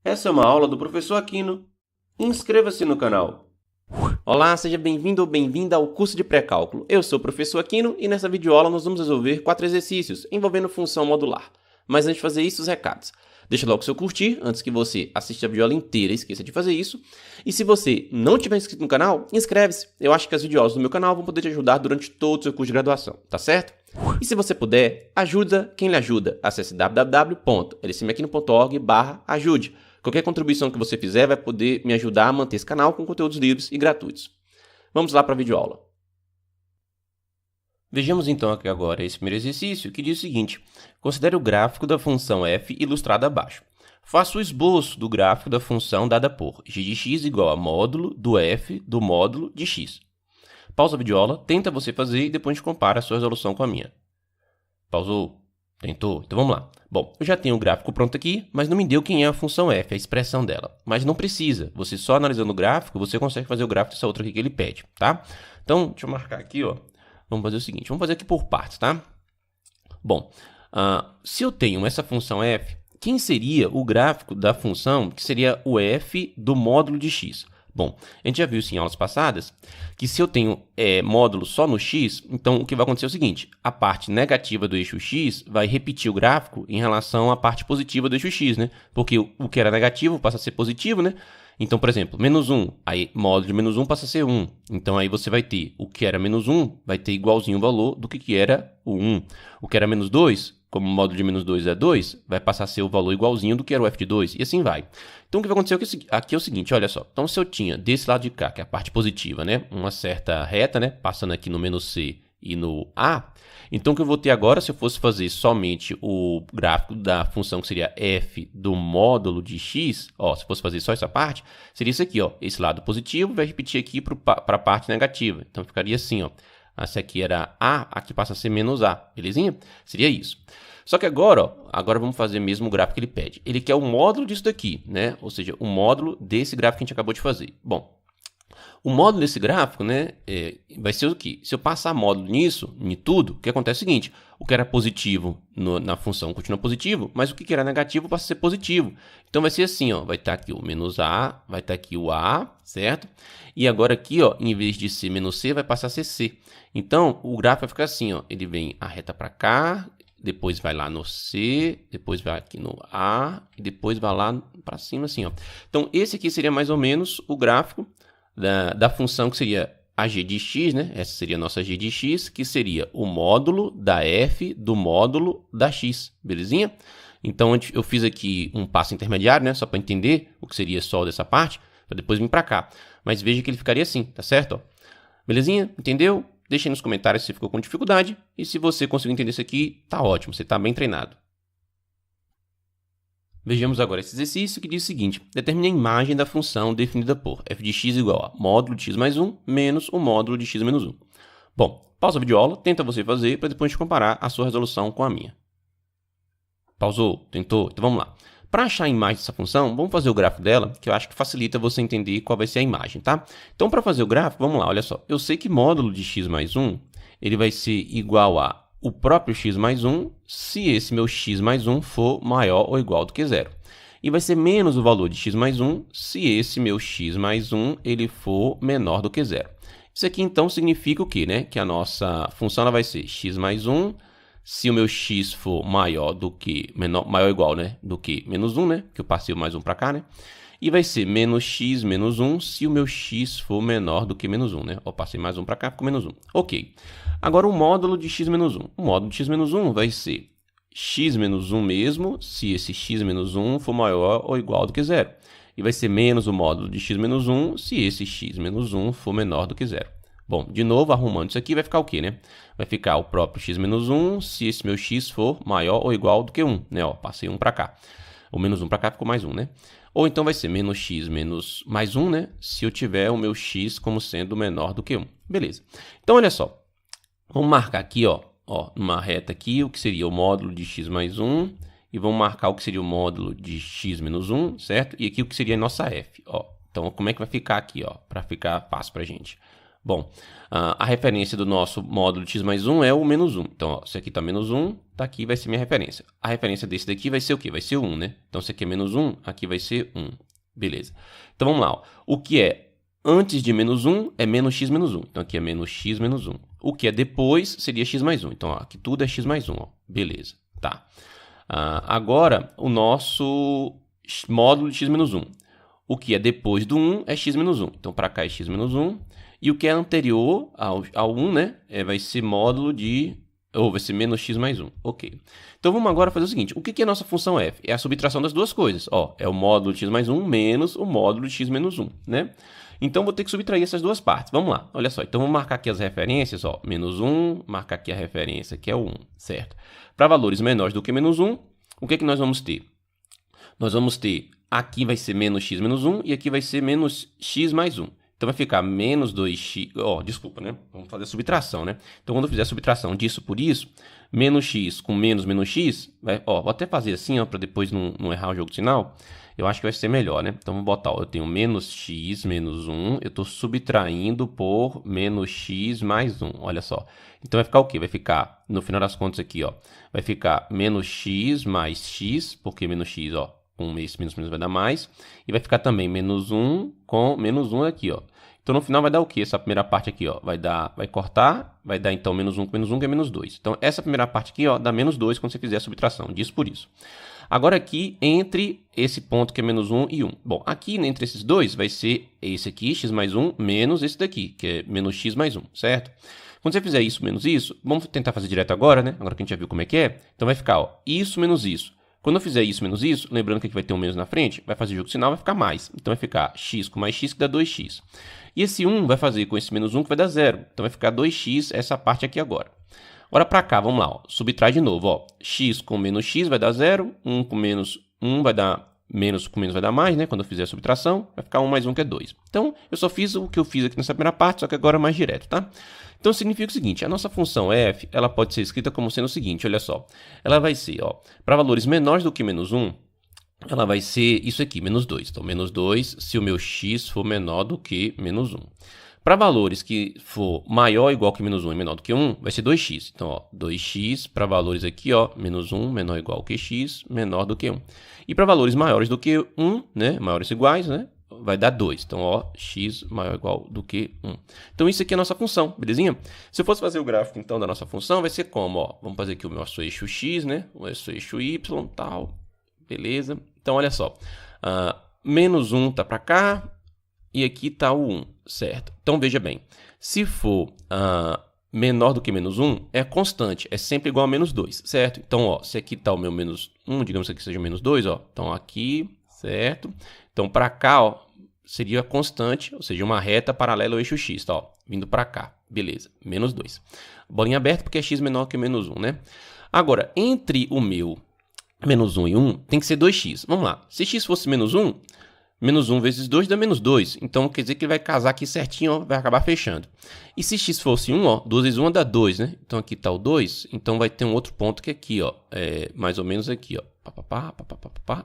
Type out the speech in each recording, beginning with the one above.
Essa é uma aula do professor Aquino. Inscreva-se no canal. Olá, seja bem-vindo ou bem-vinda ao curso de pré-cálculo. Eu sou o professor Aquino e nessa videoaula nós vamos resolver 4 exercícios envolvendo função modular. Mas antes de fazer isso, os recados. Deixa logo o seu curtir, antes que você assista a videoaula inteira e esqueça de fazer isso. E se você não tiver inscrito no canal, inscreve-se. Eu acho que as videoaulas do meu canal vão poder te ajudar durante todo o seu curso de graduação, tá certo? E se você puder, ajuda quem lhe ajuda. Acesse www.lcmaquino.org/ajude. Qualquer contribuição que você fizer vai poder me ajudar a manter esse canal com conteúdos livres e gratuitos. Vamos lá para a videoaula. Vejamos então aqui agora esse primeiro exercício que diz o seguinte: considere o gráfico da função f ilustrado abaixo. Faça o esboço do gráfico da função dada por g de x igual a módulo do f do módulo de x. Pausa a videoaula, tenta você fazer e depois a gente compara a sua resolução com a minha. Pausou? Tentou? Então vamos lá. Bom, eu já tenho o gráfico pronto aqui, mas não me deu quem é a função f, a expressão dela. Mas não precisa, você só analisando o gráfico, você consegue fazer o gráfico dessa outra aqui que ele pede, tá? Então, deixa eu marcar aqui, ó. Vamos fazer o seguinte, vamos fazer aqui por partes, tá? Bom, se eu tenho essa função f, quem seria o gráfico da função que seria o f do módulo de x? Bom, a gente já viu isso em aulas passadas, que se eu tenho módulo só no x, então o que vai acontecer é o seguinte, a parte negativa do eixo x vai repetir o gráfico em relação à parte positiva do eixo x, né? Porque o que era negativo passa a ser positivo, né? Então, por exemplo, menos 1, aí módulo de menos 1 passa a ser 1. Então, aí você vai ter o que era menos 1, vai ter igualzinho o valor do que era o 1. O que era menos 2, como o módulo de menos 2 é 2, vai passar a ser o valor igualzinho do que era o f de 2, e assim vai. Então, o que vai acontecer aqui é o seguinte, olha só. Então, se eu tinha desse lado de cá, que é a parte positiva, né, uma certa reta, né, passando aqui no menos c e no a, então o que eu vou ter agora, se eu fosse fazer somente o gráfico da função que seria f do módulo de x, ó, se fosse fazer só essa parte, seria isso aqui, ó, esse lado positivo vai repetir aqui para a parte negativa. Então, ficaria assim, ó. Essa aqui era a, aqui passa a ser menos a, belezinha? Seria isso. Só que agora, ó, agora vamos fazer mesmo o gráfico que ele pede. Ele quer o módulo disso daqui, né? Ou seja, o módulo desse gráfico que a gente acabou de fazer. Bom, o módulo desse gráfico, né, vai ser o quê? Se eu passar módulo nisso, em tudo, o que acontece é o seguinte, o que era positivo na função continua positivo, mas o que era negativo passa a ser positivo. Então vai ser assim, ó, vai estar aqui o menos a, vai estar aqui o a, certo? E agora aqui, ó, em vez de ser menos c, vai passar a ser c. Então, o gráfico vai ficar assim, ó, ele vem a reta para cá, depois vai lá no C, depois vai aqui no A, e depois vai lá para cima assim, ó. Então, esse aqui seria mais ou menos o gráfico da função que seria a g de x, né? Essa seria a nossa g de x, que seria o módulo da f do módulo da x, belezinha? Então, eu fiz aqui um passo intermediário, né? Só para entender o que seria só dessa parte, para depois vir para cá. Mas veja que ele ficaria assim, tá certo? Ó. Belezinha? Entendeu? Deixe aí nos comentários se ficou com dificuldade. E se você conseguiu entender isso aqui, tá ótimo, você está bem treinado. Vejamos agora esse exercício que diz o seguinte: determine a imagem da função definida por f de x igual a módulo de x mais 1 menos o módulo de x menos 1. Bom, pausa a videoaula, tenta você fazer para depois a gente comparar a sua resolução com a minha. Pausou? Tentou? Então vamos lá. Para achar a imagem dessa função, vamos fazer o gráfico dela, que eu acho que facilita você entender qual vai ser a imagem, tá? Então, para fazer o gráfico, vamos lá, olha só. Eu sei que módulo de x mais 1, ele vai ser igual a o próprio x mais 1, se esse meu x mais 1 for maior ou igual do que 0. E vai ser menos o valor de x mais 1, se esse meu x mais 1 ele for menor do que 0. Isso aqui, então, significa o quê, né? Que a nossa função ela vai ser x mais 1, se o meu x for maior do que, maior ou igual, né, do que menos 1, né, que eu passei o mais 1 para cá, né, e vai ser menos x menos 1 se o meu x for menor do que menos 1, né, eu passei mais 1 para cá, ficou menos 1. Ok. Agora o módulo de x menos 1. O módulo de x menos 1 vai ser x menos 1 mesmo, se esse x menos 1 for maior ou igual do que 0. E vai ser menos o módulo de x menos 1 se esse x menos 1 for menor do que 0. Bom, de novo, arrumando isso aqui, vai ficar o quê, né? Vai ficar o próprio x menos 1 se esse meu x for maior ou igual do que 1, né? Ó, passei 1 para cá. O menos 1 para cá ficou mais 1, né? Ou então vai ser menos x menos mais 1, né? Se eu tiver o meu x como sendo menor do que 1. Beleza. Então, olha só. Vamos marcar aqui, ó, numa reta aqui, o que seria o módulo de x mais 1. E vamos marcar o que seria o módulo de x menos 1, certo? E aqui o que seria a nossa f, ó. Então, como é que vai ficar aqui, ó? Para ficar fácil para a gente. Bom, a referência do nosso módulo de x mais 1 é o menos 1. Então, ó, se aqui está menos 1, tá aqui vai ser minha referência. A referência desse daqui vai ser o quê? Vai ser 1, né? Então, se aqui é menos 1, aqui vai ser 1. Beleza. Então, vamos lá. Ó. O que é antes de menos 1 é menos x menos 1. Então, aqui é menos x menos 1. O que é depois seria x mais 1. Então, ó, aqui tudo é x mais 1. Ó. Beleza. Tá. Agora, o nosso módulo de x menos 1. O que é depois do 1 é x menos 1. Então, para cá é x menos 1. E o que é anterior ao 1, né, vai ser módulo de... ou vai ser menos x mais 1. Ok. Então, vamos agora fazer o seguinte. O que é a nossa função f? É a subtração das duas coisas. Ó, é o módulo de x mais 1 menos o módulo de x menos 1, né? Então, vou ter que subtrair essas duas partes. Vamos lá. Olha só. Então, vamos marcar aqui as referências. Ó, menos 1, marcar aqui a referência, que é o 1, certo? Para valores menores do que menos 1, o que nós vamos ter? Nós vamos ter... aqui vai ser menos x menos 1 e aqui vai ser menos x mais 1. Então, vai ficar menos 2x... Ó, desculpa, né? Vamos fazer a subtração, né? Então, quando eu fizer a subtração disso por isso, menos x com menos x, ó, vou até fazer assim, ó, para depois não errar o jogo de sinal. Eu acho que vai ser melhor, né? Então, vamos botar, ó, eu tenho menos x menos 1, eu estou subtraindo por menos x mais 1, olha só. Então, vai ficar o quê? Vai ficar, no final das contas aqui, ó, vai ficar menos x mais x, porque menos x, ó, com esse menos vai dar mais. E vai ficar também menos 1 com menos 1 aqui, ó. Então, no final vai dar o quê? Essa primeira parte aqui, ó, vai cortar, vai dar então menos 1 com menos 1, que é menos 2. Então, essa primeira parte aqui, ó, dá menos 2 quando você fizer a subtração, disso por isso. Agora aqui, entre esse ponto que é menos 1 e 1. Bom, aqui entre esses dois vai ser esse aqui, x mais 1, menos esse daqui, que é menos x mais 1, certo? Quando você fizer isso menos isso, vamos tentar fazer direto agora, né? Agora que a gente já viu como é que é. Então, vai ficar, ó, isso menos isso. Quando eu fizer isso menos isso, lembrando que aqui vai ter um menos na frente, vai fazer jogo de sinal, vai ficar mais. Então, vai ficar x com mais x, que dá 2x. E esse 1 vai fazer com esse menos 1, que vai dar 0. Então, vai ficar 2x, essa parte aqui agora. Agora, para cá, vamos lá. Ó. Subtrai de novo. Ó. X com menos x vai dar 0. 1 com menos 1 vai dar... menos com menos vai dar mais, né? Quando eu fizer a subtração, vai ficar 1 mais 1, que é 2. Então, eu só fiz o que eu fiz aqui nessa primeira parte, só que agora é mais direto, tá? Então, significa o seguinte, a nossa função f, ela pode ser escrita como sendo o seguinte, olha só. Ela vai ser, ó, para valores menores do que menos 1, ela vai ser isso aqui, menos 2. Então, menos 2 se o meu x for menor do que menos 1. Para valores que for maior ou igual que menos 1 e menor do que 1, vai ser 2x. Então, ó, 2x para valores aqui, ó, menos 1, menor ou igual que x, menor do que 1. E para valores maiores do que 1, né, maiores ou iguais, né, vai dar 2. Então, ó, x maior ou igual do que 1. Então, isso aqui é a nossa função, belezinha? Se eu fosse fazer o gráfico, então, da nossa função, vai ser como, ó, vamos fazer aqui o nosso eixo x, né, o nosso eixo y, tal, beleza? Então, olha só, menos 1 tá para cá, e aqui está o 1, certo? Então, veja bem, se for menor do que menos 1, é constante, é sempre igual a menos 2, certo? Então, ó, se aqui está o meu menos 1, digamos que aqui seja menos 2, ó, então aqui, certo? Então, para cá, ó, seria constante, ou seja, uma reta paralela ao eixo x, tá? Ó, vindo para cá, beleza, menos 2. Bolinha aberta porque é x menor que menos 1, né? Agora, entre o meu menos 1 e 1, tem que ser 2x. Vamos lá, se x fosse menos 1, menos 1 vezes 2 dá menos 2. Então, quer dizer que ele vai casar aqui certinho, ó, vai acabar fechando. E se x fosse 1, ó, 2 vezes 1 dá 2, né? Então, aqui está o 2. Então, vai ter um outro ponto que é aqui, ó. Mais ou menos aqui, ó.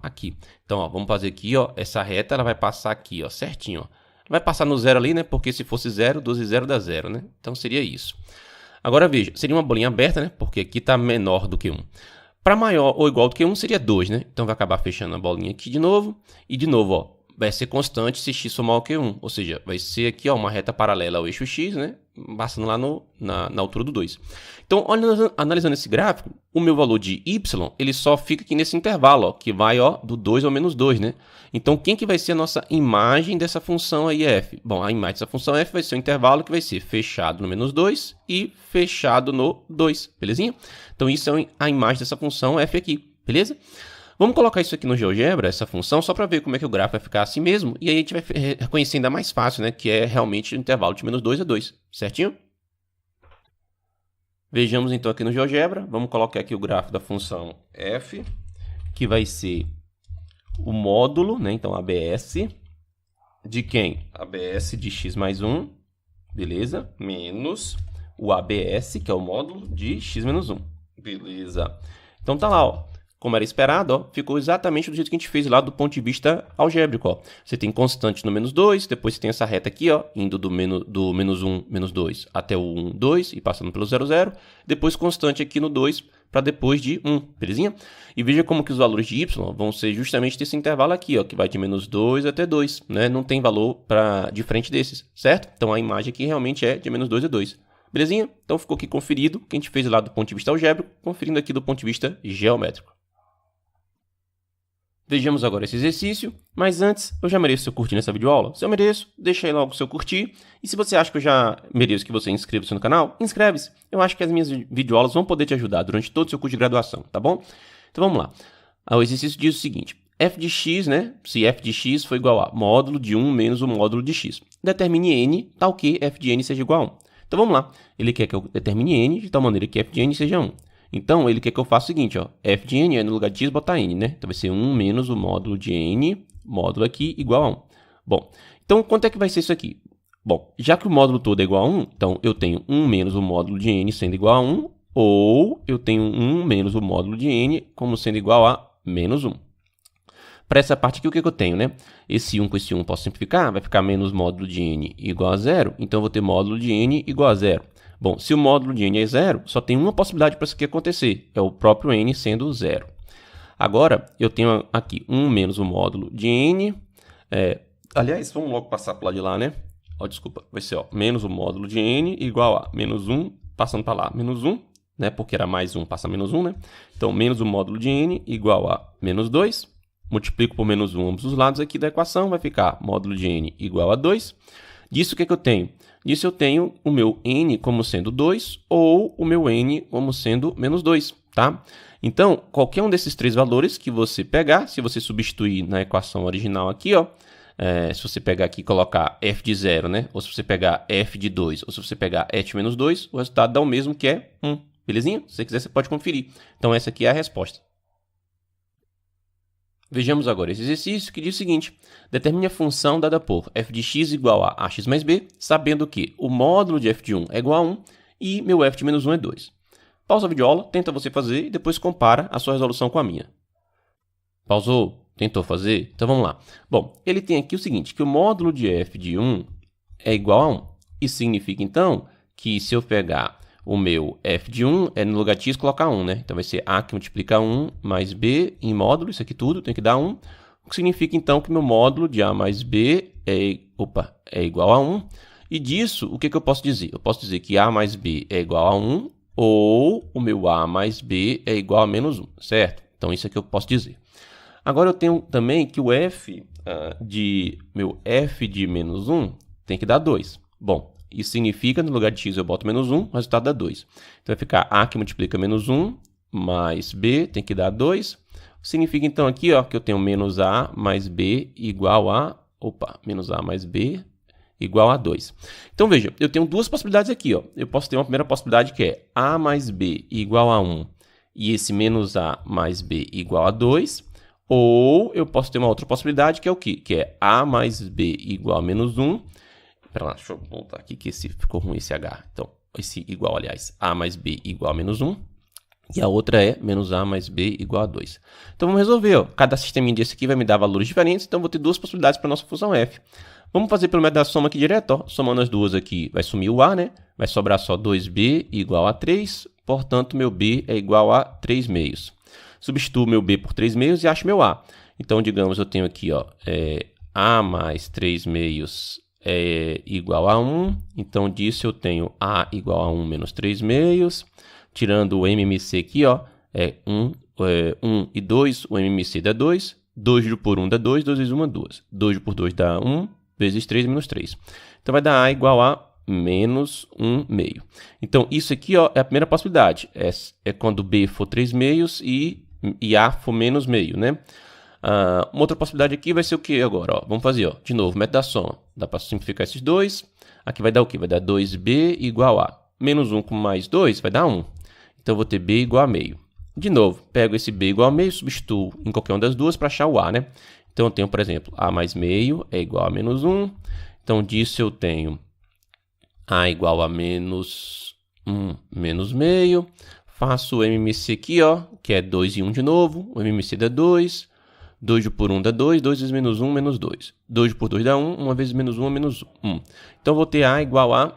Aqui. Então, ó, vamos fazer aqui, ó. Essa reta, ela vai passar aqui, ó, certinho, ó. Vai passar no zero ali, né? Porque se fosse 0, 2 vezes 0 dá 0, né? Então, seria isso. Agora, veja. Seria uma bolinha aberta, né? Porque aqui está menor do que 1. Para maior ou igual do que 1 seria 2, né? Então, vai acabar fechando a bolinha aqui de novo. E de novo, ó. Vai ser constante se x for maior que 1. Ou seja, vai ser aqui, ó, uma reta paralela ao eixo x, né? Passando lá na altura do 2. Então, analisando esse gráfico, o meu valor de y, ele só fica aqui nesse intervalo, ó, que vai, ó, do 2 ao menos 2, né? Então, quem que vai ser a nossa imagem dessa função aí, f? Bom, a imagem dessa função f vai ser o intervalo que vai ser fechado no menos 2 e fechado no 2, belezinha? Então, isso é a imagem dessa função f aqui, beleza? Vamos colocar isso aqui no GeoGebra, essa função, só para ver como é que o gráfico vai ficar assim mesmo. E aí a gente vai reconhecer ainda mais fácil, né? Que é realmente o intervalo de menos 2 a 2, certinho? Vejamos então aqui no GeoGebra. Vamos colocar aqui o gráfico da função f, que vai ser o módulo, né? Então, ABS de quem? ABS de x mais 1, beleza? Menos o ABS, que é o módulo de x menos 1, beleza? Então, tá lá, ó. como era esperado, ó, ficou exatamente do jeito que a gente fez lá do ponto de vista algébrico. Ó. Você tem constante no menos 2, depois você tem essa reta aqui, ó, indo do menos 1, menos 2 até o 1, 2 e passando pelo 0, 0. Depois constante aqui no 2 para depois de 1, belezinha? E veja como que os valores de y vão ser justamente desse intervalo aqui, ó, que vai de menos 2 até 2. Né? Não tem valor diferente desses, certo? Então a imagem aqui realmente é de menos 2 a 2. Belezinha? Então ficou aqui conferido o que a gente fez lá do ponto de vista algébrico, conferindo aqui do ponto de vista geométrico. Vejamos agora esse exercício, mas antes, eu já mereço seu curtir nessa videoaula? Se eu mereço, deixa aí logo o seu curtir. E se você acha que eu já mereço que você inscreva-se no canal, inscreve-se. Eu acho que as minhas videoaulas vão poder te ajudar durante todo o seu curso de graduação, tá bom? Então vamos lá. O exercício diz o seguinte: f de x, né? Se f de x for igual a módulo de 1 menos o módulo de x. Determine n tal que f de n seja igual a 1. Então vamos lá. Ele quer que eu determine n de tal maneira que f de n seja 1. Então, ele quer que eu faça o seguinte, ó, f de n é no lugar de x botar n, né? Então, vai ser 1 menos o módulo de n, módulo aqui, igual a 1. Bom, então, quanto é que vai ser isso aqui? Bom, já que o módulo todo é igual a 1, então, eu tenho 1 menos o módulo de n sendo igual a 1, ou eu tenho 1 menos o módulo de n como sendo igual a menos 1. Para essa parte aqui, o que eu tenho, né? Esse 1 com esse 1 posso simplificar, vai ficar menos módulo de n igual a 0, então, eu vou ter módulo de n igual a 0. Bom, se o módulo de n é 0, só tem uma possibilidade para isso aqui acontecer, é o próprio n sendo 0. Agora, eu tenho aqui 1 menos o módulo de n, aliás, vamos logo passar para lá de lá, né? Ó, desculpa, vai ser ó, menos o módulo de n igual a menos 1, passando para lá, menos 1, né? Porque era mais 1, passa menos 1, né? Então, menos o módulo de n igual a menos 2, multiplico por menos 1 ambos os lados aqui da equação, vai ficar módulo de n igual a 2. Disso, o que eu tenho? Disso eu tenho o meu n como sendo 2 ou o meu n como sendo menos 2, tá? Então, qualquer um desses três valores que você pegar, se você substituir na equação original aqui, ó, se você pegar aqui e colocar f de 0, né? Ou se você pegar f de 2, ou se você pegar f menos 2, o resultado dá o mesmo que é 1, belezinha? Se você quiser, você pode conferir. Então, essa aqui é a resposta. Vejamos agora esse exercício que diz o seguinte: determine a função dada por f de x igual a ax mais b, sabendo que o módulo de f de 1 é igual a 1 e meu f de menos 1 é 2. Pausa a videoaula, tenta você fazer e depois compara a sua resolução com a minha. Pausou? Tentou fazer? Então vamos lá. Bom, ele tem aqui o seguinte, que o módulo de f de 1 é igual a 1. Isso significa, então, que se eu pegar o meu f de 1, no lugar de x colocar 1, né? Então vai ser a que multiplica 1 mais b em módulo, isso aqui tudo tem que dar 1. O que significa, então, que meu módulo de a mais b é igual a 1. E disso, o que eu posso dizer? Eu posso dizer que a mais b é igual a 1 ou o meu a mais b é igual a menos 1, certo? Então, isso aqui eu posso dizer. Agora, eu tenho também que o meu f de menos 1 tem que dar 2. Bom, isso significa, no lugar de x eu boto menos 1, o resultado dá 2. Então, vai ficar a que multiplica menos 1 mais b tem que dar 2. Significa, então, aqui ó, que eu tenho menos a mais b igual a... menos a mais b igual a 2. Então, veja, eu tenho duas possibilidades aqui. Ó. Eu posso ter uma primeira possibilidade que é a mais b igual a 1 e esse menos a mais b igual a 2. Ou eu posso ter uma outra possibilidade que é o quê? Que é a mais b igual a menos 1. Espera lá, deixa eu voltar aqui que ficou ruim esse h. Então, esse igual, aliás, a mais b igual a menos 1. E a outra é menos a mais b igual a 2. Então, vamos resolver. Ó. Cada sisteminha desse aqui vai me dar valores diferentes, então vou ter duas possibilidades para a nossa função f. Vamos fazer pelo método da soma aqui direto. Ó. Somando as duas aqui, vai sumir o a, né? Vai sobrar só 2b igual a 3. Portanto, meu b é igual a 3 meios. Substituo meu b por 3 meios e acho meu a. Então, digamos, eu tenho aqui ó, a mais 3 meios é igual a 1. Então, disso eu tenho a igual a 1 menos 3 meios. Tirando o MMC aqui, ó, 1 e 2, o MMC dá 2. 2 dividido por 1 dá 2, 2 vezes 1 é 2. 2 dividido por 2 dá 1, vezes 3 menos 3. Então, vai dar a igual a menos 1 meio. Então, isso aqui ó, é a primeira possibilidade. É quando b for 3 meios e a for menos meio, né? Uma outra possibilidade aqui vai ser o que agora? Ó? Vamos fazer, ó, de novo, método da soma. Dá para simplificar esses dois. Aqui vai dar o quê? Vai dar 2b igual a menos 1 com mais 2 vai dar 1. Então, eu vou ter b igual a meio. De novo, pego esse b igual a meio, substituo em qualquer uma das duas para achar o a, né? Então, eu tenho, por exemplo, a mais meio é igual a menos 1. Então, disso eu tenho a igual a menos 1 menos meio. Faço o MMC aqui, ó, que é 2 e 1 de novo. O MMC dá 2. 2 por 1 dá 2. 2 vezes menos 1, menos 2. 2 por 2 dá 1. 1 vezes menos 1 é menos 1. Então, vou ter A igual a...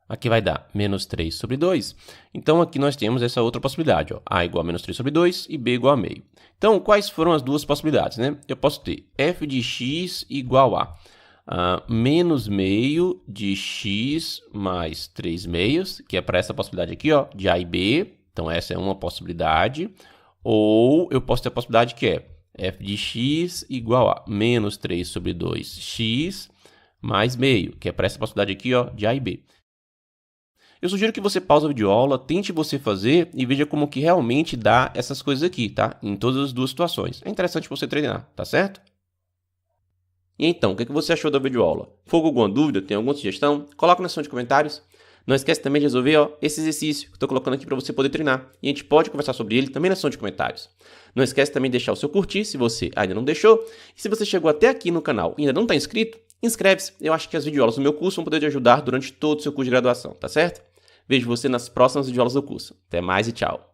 Aqui vai dar menos 3 sobre 2. Então, aqui nós temos essa outra possibilidade. Ó. A igual a menos 3 sobre 2 e B igual a meio. Então, quais foram as duas possibilidades, né? Eu posso ter f de x igual a menos meio de x mais 3 meios, que é para essa possibilidade aqui, ó, de A e B. Então, essa é uma possibilidade. Ou eu posso ter a possibilidade que é f de x igual a menos 3 sobre 2x mais meio, que é para essa possibilidade aqui, ó, de A e B. Eu sugiro que você pause a videoaula, tente você fazer e veja como que realmente dá essas coisas aqui, tá? Em todas as duas situações. É interessante você treinar, tá certo? E então, o que você achou da videoaula? Ficou com alguma dúvida? Tem alguma sugestão? Coloca na seção de comentários. Não esquece também de resolver esse exercício que eu estou colocando aqui para você poder treinar. E a gente pode conversar sobre ele também na seção de comentários. Não esquece também de deixar o seu curtir, se você ainda não deixou. E se você chegou até aqui no canal e ainda não está inscrito, inscreve-se. Eu acho que as videoaulas do meu curso vão poder te ajudar durante todo o seu curso de graduação, tá certo? Vejo você nas próximas videoaulas do curso. Até mais e tchau!